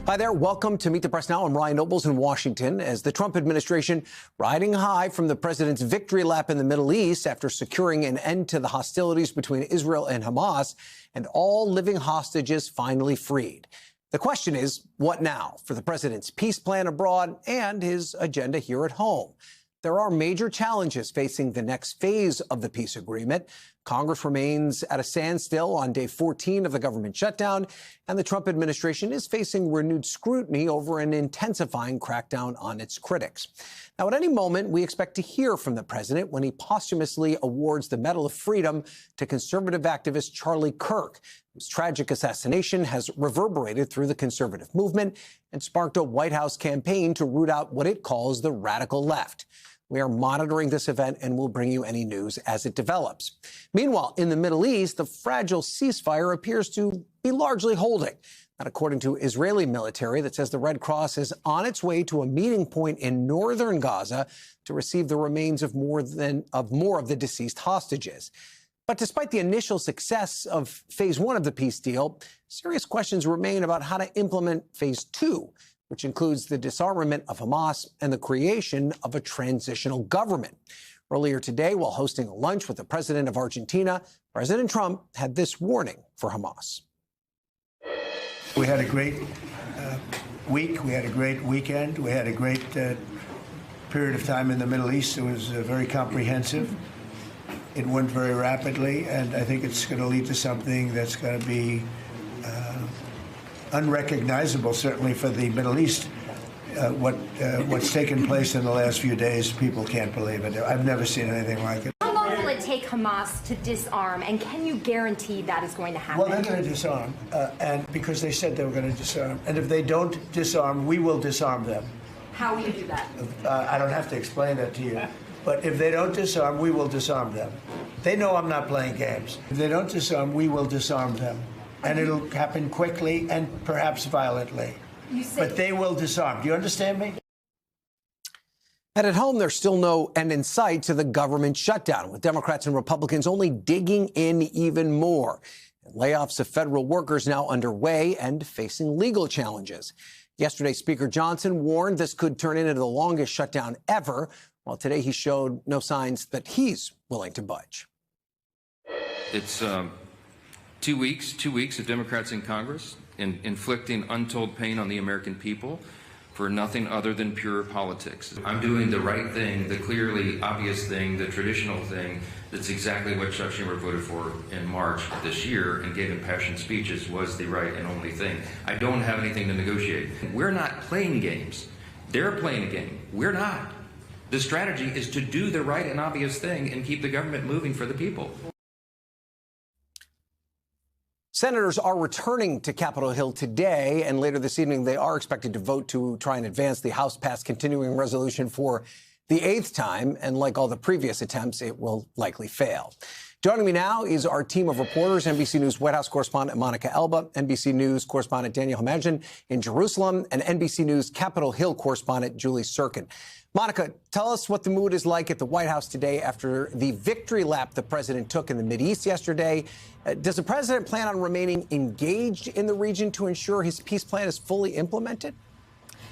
Hi there. Welcome to Meet the Press Now. I'm Ryan Nobles in Washington. As the Trump administration riding high from the president's victory lap in the Middle East after securing an end to the hostilities between Israel and Hamas and all living hostages finally freed. The question is, what now for the president's peace plan abroad and his agenda here at home? There are major challenges facing the next phase of the peace agreement. Congress remains at a standstill on day 14 of the government shutdown, and the Trump administration is facing renewed scrutiny over an intensifying crackdown on its critics. Now, at any moment, we expect to hear from the president when he posthumously awards the Medal of Freedom to conservative activist Charlie Kirk, whose tragic assassination has reverberated through the conservative movement and sparked a White House campaign to root out what it calls the radical left. We are monitoring this event and will bring you any news as it develops. Meanwhile, in the Middle East, the fragile ceasefire appears to be largely holding. That according to Israeli military that says the Red Cross is on its way to a meeting point in northern Gaza to receive the remains of more of the deceased hostages. But despite the initial success of phase one of the peace deal, serious questions remain about how to implement phase two, which includes the disarmament of Hamas and the creation of a transitional government. Earlier today, while hosting a lunch with the president of Argentina, President Trump had this warning for Hamas. We had a great week. We had a great weekend. We had a great period of time in the Middle East. It was very comprehensive. It went very rapidly, and I think it's going to lead to something that's going to be unrecognizable, certainly for the Middle East. What's taken place in the last few days, people can't believe it. I've never seen anything like it. How long will it take Hamas to disarm, and can you guarantee that is going to happen? Well, they're going to disarm, and because they said they were going to disarm. And if they don't disarm, we will disarm them. How will you do that? I don't have to explain that to you. But if they don't disarm, we will disarm them. They know I'm not playing games. If they don't disarm, we will disarm them. And it'll happen quickly and perhaps violently. But they will disarm. Do you understand me? And at home, there's still no end in sight to the government shutdown, with Democrats and Republicans only digging in even more. And layoffs of federal workers now underway and facing legal challenges. Yesterday, Speaker Johnson warned this could turn into the longest shutdown ever, while today he showed no signs that he's willing to budge. It's 2 weeks of Democrats in Congress inflicting untold pain on the American people for nothing other than pure politics. I'm doing the right thing, the clearly obvious thing, the traditional thing. That's exactly what Chuck Schumer voted for in March this year and gave impassioned speeches was the right and only thing. I don't have anything to negotiate. We're not playing games. They're playing a game. We're not. The strategy is to do the right and obvious thing and keep the government moving for the people. Senators are returning to Capitol Hill today, and later this evening they are expected to vote to try and advance the House-passed continuing resolution for the 8th time, and like all the previous attempts, it will likely fail. Joining me now is our team of reporters, NBC News White House correspondent Monica Alba, NBC News correspondent Daniele Hamamdjian in Jerusalem, and NBC News Capitol Hill correspondent Julie Tsirkin. Monica, tell us what the mood is like at the White House today after the victory lap the president took in the Mideast yesterday. Does the president plan on remaining engaged in the region to ensure his peace plan is fully implemented?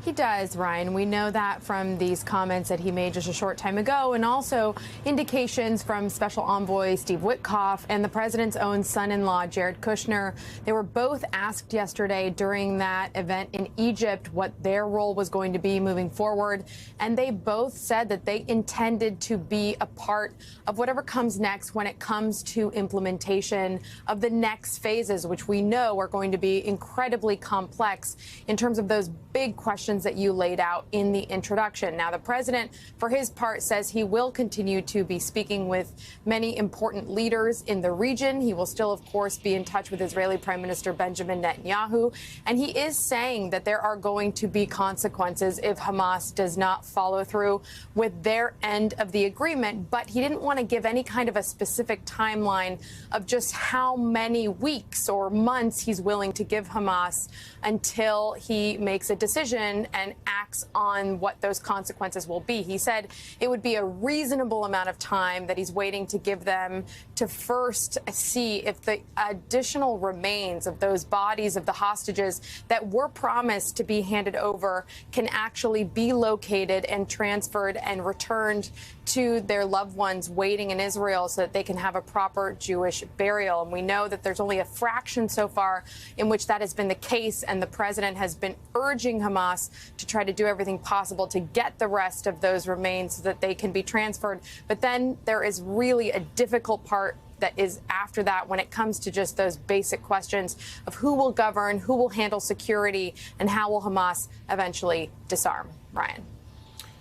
He does, Ryan. We know that from these comments that he made just a short time ago, and also indications from Special Envoy Steve Witkoff and the president's own son-in-law, Jared Kushner. They were both asked yesterday during that event in Egypt what their role was going to be moving forward, and they both said that they intended to be a part of whatever comes next when it comes to implementation of the next phases, which we know are going to be incredibly complex in terms of those big questions that you laid out in the introduction. Now, the president, for his part, says he will continue to be speaking with many important leaders in the region. He will still, of course, be in touch with Israeli Prime Minister Benjamin Netanyahu. And he is saying that there are going to be consequences if Hamas does not follow through with their end of the agreement. But he didn't want to give any kind of a specific timeline of just how many weeks or months he's willing to give Hamas until he makes a decision in and acts on what those consequences will be. He said it would be a reasonable amount of time that he's waiting to give them to first see if the additional remains of those bodies of the hostages that were promised to be handed over can actually be located and transferred and returned to their loved ones waiting in Israel so that they can have a proper Jewish burial. And we know that there's only a fraction so far in which that has been the case, and the president has been urging Hamas to try to do everything possible to get the rest of those remains so that they can be transferred. But then there is really a difficult part that is after that when it comes to just those basic questions of who will govern, who will handle security, and how will Hamas eventually disarm. Ryan.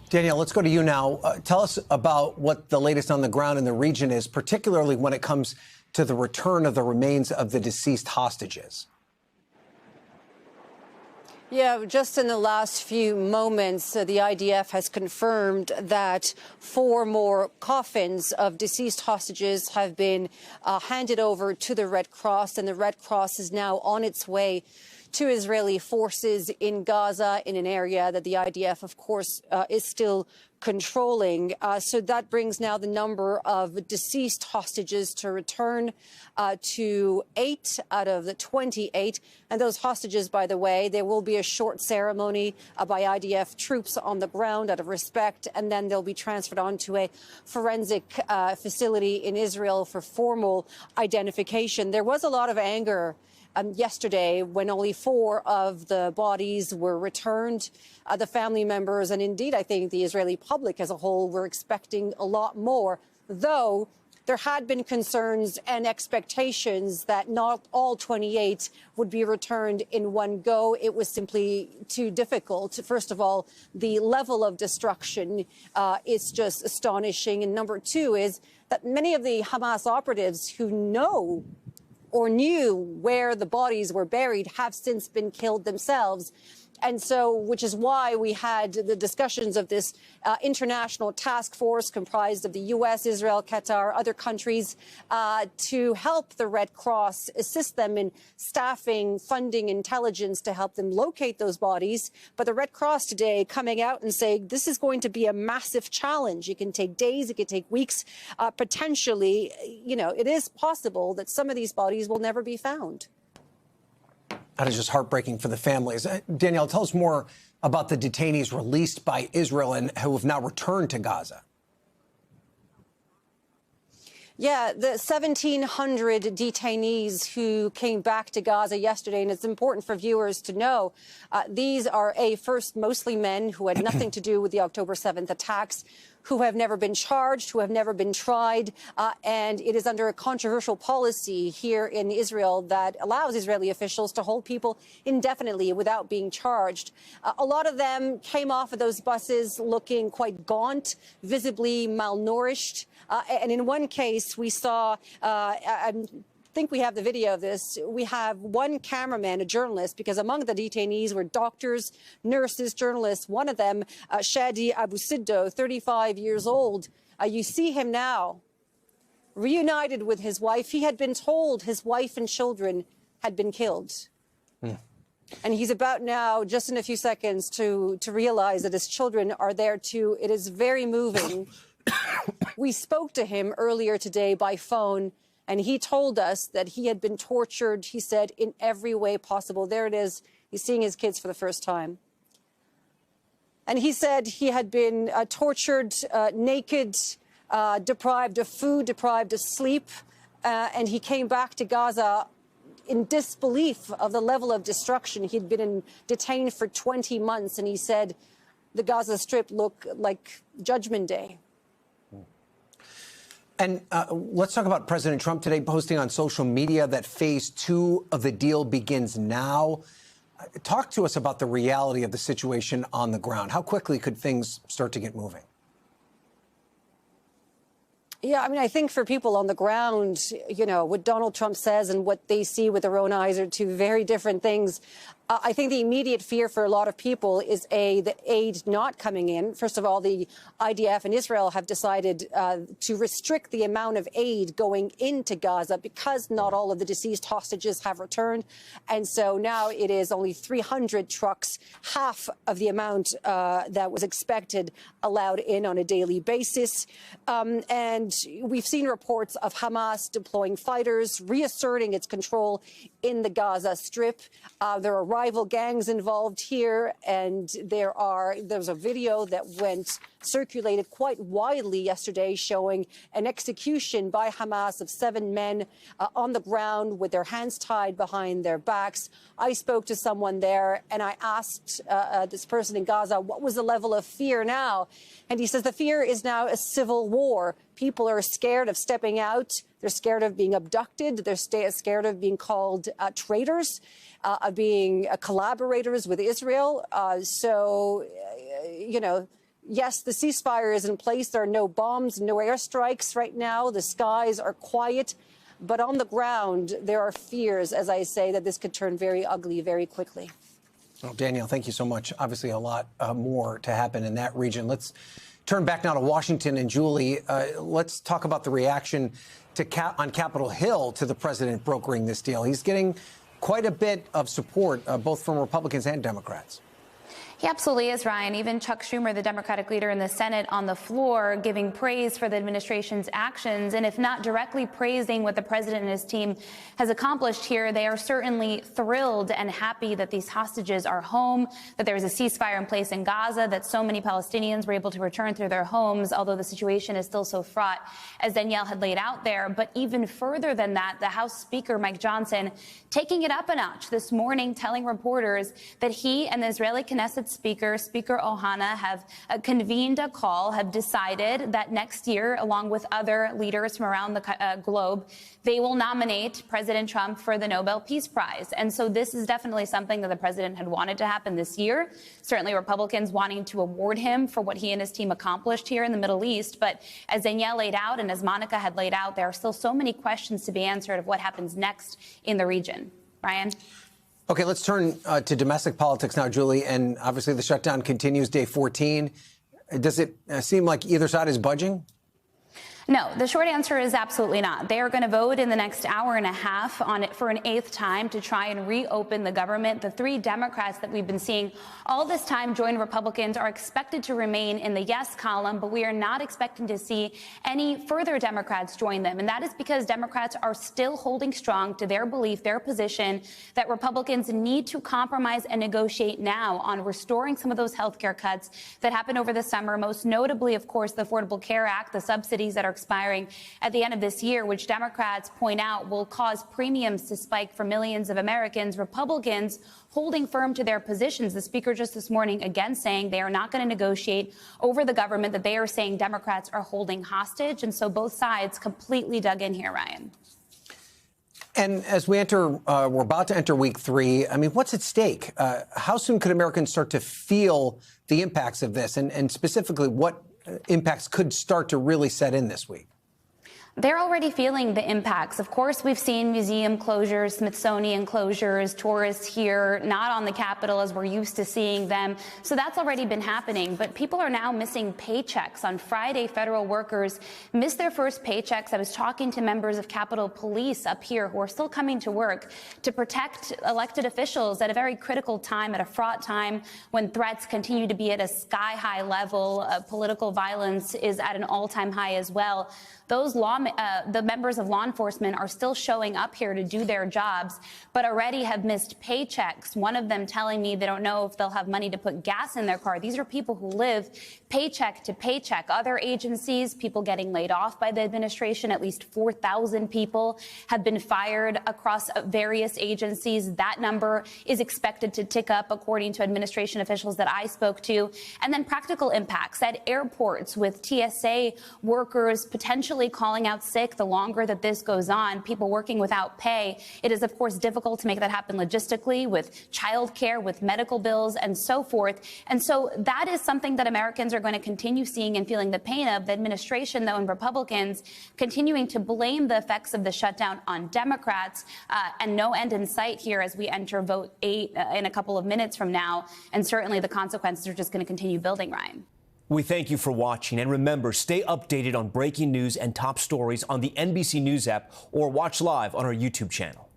Danielle, let's go to you now. Tell us about what the latest on the ground in the region is, particularly when it comes to the return of the remains of the deceased hostages. Yeah, just in the last few moments, the IDF has confirmed that 4 more coffins of deceased hostages have been handed over to the Red Cross, and the Red Cross is now on its way to Israeli forces in Gaza, in an area that the IDF, of course, is still controlling. So that brings now the number of deceased hostages to return to 8 out of the 28. And those hostages, by the way, there will be a short ceremony by IDF troops on the ground out of respect, and then they'll be transferred onto a forensic facility in Israel for formal identification. There was a lot of anger yesterday when only 4 of the bodies were returned. The family members, and indeed I think the Israeli public as a whole, were expecting a lot more, though there had been concerns and expectations that not all 28 would be returned in one go. It was simply too difficult. First of all, the level of destruction is just astonishing. And number 2 is that many of the Hamas operatives who know or knew where the bodies were buried have since been killed themselves. And so, which is why we had the discussions of this international task force comprised of the U.S., Israel, Qatar, other countries to help the Red Cross, assist them in staffing, funding, intelligence to help them locate those bodies. But the Red Cross today coming out and saying this is going to be a massive challenge. It can take days, it can take weeks, potentially. You know, it is possible that some of these bodies will never be found. That is just heartbreaking for the families. Danielle, tell us more about the detainees released by Israel and who have now returned to Gaza. Yeah, the 1,700 detainees who came back to Gaza yesterday, and it's important for viewers to know, these are first mostly men who had nothing to do with the October 7th attacks, who have never been charged, who have never been tried, and it is under a controversial policy here in Israel that allows Israeli officials to hold people indefinitely without being charged. A lot of them came off of those buses looking quite gaunt, visibly malnourished, and in one case we saw, I think we have the video of this. We have one cameraman, a journalist, because among the detainees were doctors, nurses, journalists. One of them, Shadi Abu Siddo, 35 years old. You see him now, reunited with his wife. He had been told his wife and children had been killed. And he's about now, just in a few seconds, to realize that his children are there too. It is very moving. We spoke to him earlier today by phone, and he told us that he had been tortured, he said, in every way possible. There it is. He's seeing his kids for the first time. And he said he had been tortured, naked, deprived of food, deprived of sleep. And he came back to Gaza in disbelief of the level of destruction. He'd been detained for 20 months, and he said the Gaza Strip looked like Judgment Day. And let's talk about President Trump today posting on social media that phase 2 of the deal begins now. Talk to us about the reality of the situation on the ground. How quickly could things start to get moving? Yeah, I mean, I think for people on the ground, you know, what Donald Trump says and what they see with their own eyes are two very different things. I think the immediate fear for a lot of people is the aid not coming in. First of all, the IDF and Israel have decided to restrict the amount of aid going into Gaza because not all of the deceased hostages have returned. And so now it is only 300 trucks, half of the amount that was expected, allowed in on a daily basis. And we've seen reports of Hamas deploying fighters, reasserting its control in the Gaza Strip. There are rival gangs involved here, and there's a video that circulated quite widely yesterday showing an execution by Hamas of 7 men on the ground with their hands tied behind their backs. I spoke to someone there, and I asked this person in Gaza, what was the level of fear now? And he says the fear is now a civil war. People are scared of stepping out. They're scared of being abducted. They're scared of being called traitors, of being collaborators with Israel. Yes, the ceasefire is in place. There are no bombs, no airstrikes right now. The skies are quiet. But on the ground, there are fears, as I say, that this could turn very ugly very quickly. Well, Danielle, thank you so much. Obviously, a lot more to happen in that region. Let's turn back now to Washington. And Julie, let's talk about the reaction on Capitol Hill to the president brokering this deal. He's getting quite a bit of support, both from Republicans and Democrats. He absolutely is, Ryan. Even Chuck Schumer, the Democratic leader in the Senate, on the floor giving praise for the administration's actions. And if not directly praising what the president and his team has accomplished here, they are certainly thrilled and happy that these hostages are home, that there is a ceasefire in place in Gaza, that so many Palestinians were able to return to their homes, although the situation is still so fraught, as Danielle had laid out there. But even further than that, the House Speaker, Mike Johnson, taking it up a notch this morning, telling reporters that he and the Israeli Knesset Speaker Ohana have convened a call, have decided that next year, along with other leaders from around the globe, they will nominate President Trump for the Nobel Peace Prize. And so this is definitely something that the president had wanted to happen this year. Certainly Republicans wanting to award him for what he and his team accomplished here in the Middle East. But as Danielle laid out and as Monica had laid out, there are still so many questions to be answered of what happens next in the region. Ryan? Okay, let's turn to domestic politics now, Julie. And obviously the shutdown continues day 14. Does it seem like either side is budging? No, the short answer is absolutely not. They are going to vote in the next hour and a half on it for an 8th time to try and reopen the government. The 3 Democrats that we've been seeing all this time join Republicans are expected to remain in the yes column, but we are not expecting to see any further Democrats join them. And that is because Democrats are still holding strong to their belief, their position, that Republicans need to compromise and negotiate now on restoring some of those health care cuts that happened over the summer, most notably, of course, the Affordable Care Act, the subsidies that are expiring at the end of this year, which Democrats point out will cause premiums to spike for millions of Americans. Republicans holding firm to their positions. The speaker just this morning again saying they are not going to negotiate over the government that they are saying Democrats are holding hostage. And so both sides completely dug in here, Ryan. And as we we're about to enter week 3. I mean, what's at stake? How soon could Americans start to feel the impacts of this? And specifically, what impacts could start to really set in this week? They're already feeling the impacts. Of course, we've seen museum closures, Smithsonian closures, tourists here, not on the Capitol as we're used to seeing them. So that's already been happening. But people are now missing paychecks. On Friday, federal workers missed their first paychecks. I was talking to members of Capitol Police up here who are still coming to work to protect elected officials at a very critical time, at a fraught time when threats continue to be at a sky-high level. Political violence is at an all-time high as well. The members of law enforcement are still showing up here to do their jobs, but already have missed paychecks. One of them telling me they don't know if they'll have money to put gas in their car. These are people who live paycheck to paycheck. Other agencies, people getting laid off by the administration. At least 4,000 people have been fired across various agencies. That number is expected to tick up, according to administration officials that I spoke to. And then practical impacts at airports with TSA workers potentially calling out sick, the longer that this goes on, people working without pay, it is, of course, difficult to make that happen logistically with childcare, with medical bills, and so forth. And so that is something that Americans are going to continue seeing and feeling the pain of. The administration, though, and Republicans continuing to blame the effects of the shutdown on Democrats, and no end in sight here as we enter vote 8 in a couple of minutes from now. And certainly the consequences are just going to continue building, Ryan. We thank you for watching. And remember, stay updated on breaking news and top stories on the NBC News app or watch live on our YouTube channel.